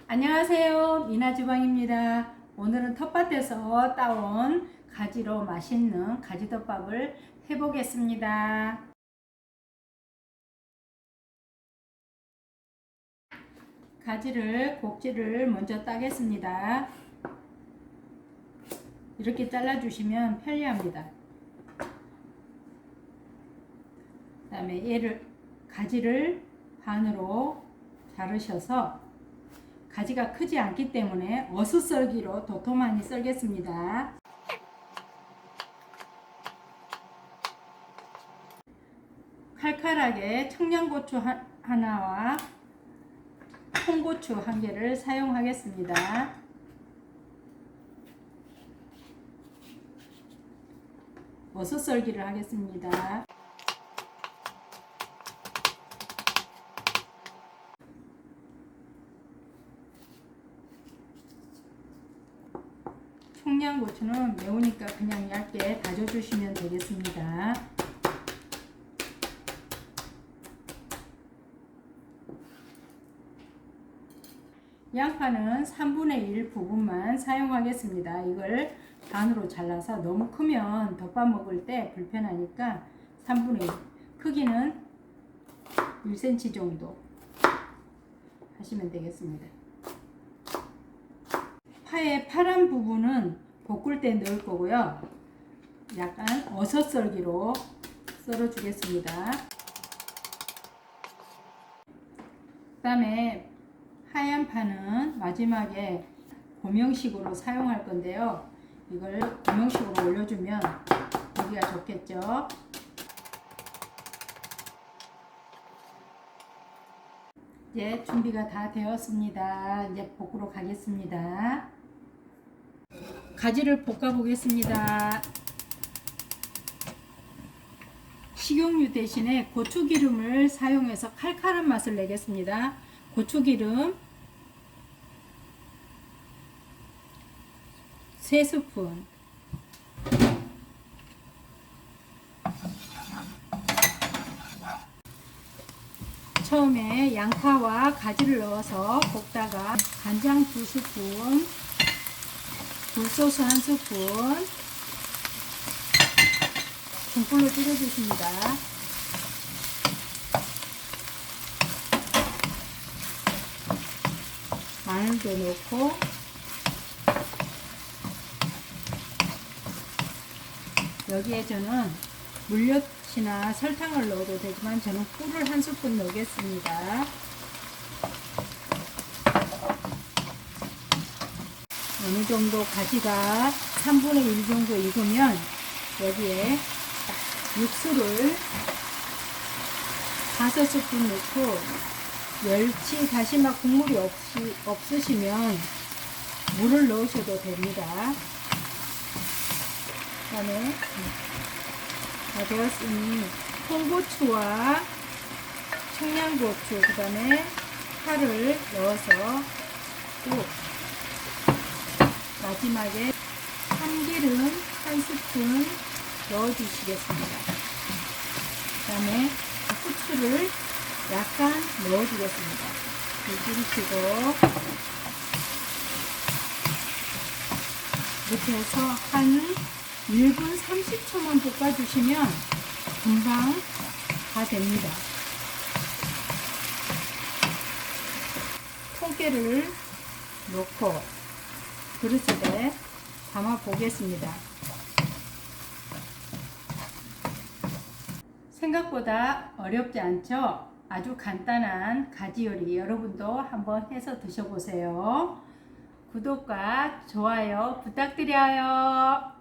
안녕하세요. 미나주방입니다. 오늘은 텃밭에서 따온 가지로 맛있는 가지덮밥을 해보겠습니다. 가지를 꼭지를 먼저 따겠습니다. 이렇게 잘라주시면 편리합니다. 그 다음에 가지를 반으로 자르셔서 가지가 크지 않기 때문에 어슷썰기로 도톰하니 썰겠습니다. 칼칼하게 청양고추 하나와 홍고추 한 개를 사용하겠습니다. 어슷썰기를 하겠습니다. 청양고추는 매우니까 그냥 얇게 다져주시면 되겠습니다. 양파는 3분의 1 부분만 사용하겠습니다. 이걸 반으로 잘라서 너무 크면 덮밥 먹을 때 불편하니까 3분의 1, 크기는 1cm 정도 하시면 되겠습니다. 파의 파란 부분은 볶을 때 넣을 거고요. 약간 어슷썰기로 썰어 주겠습니다. 그 다음에 하얀 파는 마지막에 고명식으로 사용할 건데요. 이걸 고명식으로 올려주면 보기가 좋겠죠. 이제 준비가 다 되었습니다. 이제 볶으러 가겠습니다. 가지를 볶아 보겠습니다. 식용유 대신에 고추기름을 사용해서 칼칼한 맛을 내겠습니다. 고추기름 3스푼, 처음에 양파와 가지를 넣어서 볶다가 간장 2스푼, 굴소스 1스푼, 중불로 줄여주십니다. 마늘도 넣고 여기에 저는 물엿이나 설탕을 넣어도 되지만 저는 꿀을 1스푼 넣겠습니다. 어느 정도 가지가 3분의 1 정도 익으면 여기에 육수를 5스푼 넣고 멸치 다시마 국물이 없으시면 물을 넣으셔도 됩니다. 그 다음에 다 되었으니 홍고추와 청양고추 그 다음에 파를 넣어서 또 마지막에 참기름 1스푼 넣어주시겠습니다. 그 다음에 후추를 약간 넣어주겠습니다. 줄이시고 이렇게 해서 한 1분 30초만 볶아주시면 금방 다 됩니다. 통깨를 넣고 그릇에 담아 보겠습니다. 생각보다 어렵지 않죠? 아주 간단한 가지 요리 여러분도 한번 해서 드셔보세요. 구독과 좋아요 부탁드려요.